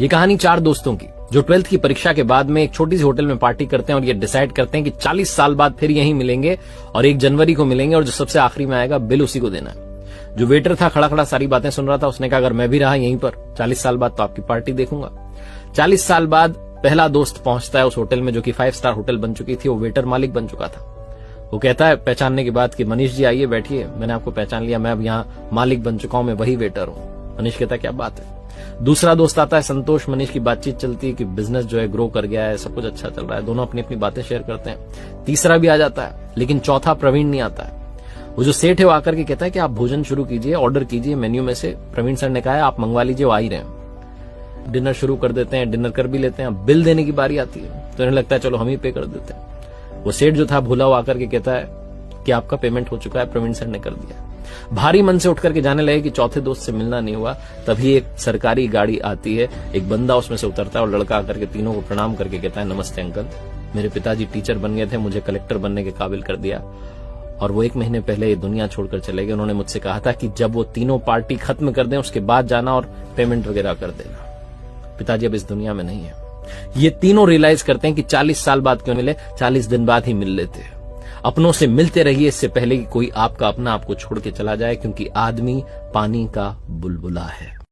ये कहानी 4 दोस्तों की जो 12th की परीक्षा के बाद में एक छोटी सी होटल में पार्टी करते हैं और ये डिसाइड करते हैं कि 40 साल बाद फिर यहीं मिलेंगे और 1 जनवरी को मिलेंगे और जो सबसे आखिरी में आएगा बिल उसी को देना है। जो वेटर था खड़ा खड़ा सारी बातें सुन रहा था, उसने कहा अगर मैं भी रहा यहीं पर 40 साल बाद तो आपकी पार्टी देखूंगा। 40 साल बाद पहला दोस्त पहुंचता है उस होटल में जो कि 5 स्टार होटल बन चुकी थी। वो वेटर मालिक बन चुका था। वो कहता है पहचानने के बाद कि मनीष जी आइए बैठिए, मैंने आपको पहचान लिया, मैं अब यहाँ मालिक बन चुका हूं, मैं वही वेटर हूं। मनीष कहता है क्या बात है। दूसरा दोस्त आता है संतोष। मनीष की बातचीत चलती है कि बिजनेस जो है ग्रो कर गया है, सब कुछ अच्छा चल रहा है, दोनों अपनी अपनी बातें शेयर करते हैं। तीसरा भी आ जाता है, लेकिन चौथा प्रवीण नहीं आता है। वो जो सेठ है वो आकर के कहता है कि आप भोजन शुरू कीजिए, ऑर्डर कीजिए मेन्यू में से। प्रवीण सर ने कहा है आप मंगवा लीजिए, वो आ ही रहे हैं। डिनर शुरू कर देते हैं, डिनर कर भी लेते हैं। बिल देने की बारी आती है तो इन्हें लगता है चलो हम ही पे कर देते हैं। वो सेठ जो था भूला वो आकर के कहता है कि आपका पेमेंट हो चुका है, प्रवीण सर ने कर दिया। भारी मन से उठ करके जाने लगे कि चौथे दोस्त से मिलना नहीं हुआ। तभी एक सरकारी गाड़ी आती है, एक बंदा उसमें से उतरता है और लड़का आकर के तीनों को प्रणाम करके कहता है नमस्ते अंकल, मेरे पिताजी टीचर बन गए थे, मुझे कलेक्टर बनने के काबिल कर दिया और वो 1 महीने पहले ये दुनिया छोड़कर चले गए। उन्होंने मुझसे कहा था कि जब वो तीनों पार्टी खत्म कर दें उसके बाद जाना और पेमेंट वगैरह कर देना। पिताजी अब इस दुनिया में नहीं है। ये तीनों रियलाइज करते हैं कि 40 साल बाद क्यों मिले, 40 दिन बाद ही मिल लेते हैं। अपनों से मिलते रहिए इससे पहले कि कोई आपका अपना आपको छोड़ के चला जाए, क्योंकि आदमी पानी का बुलबुला है।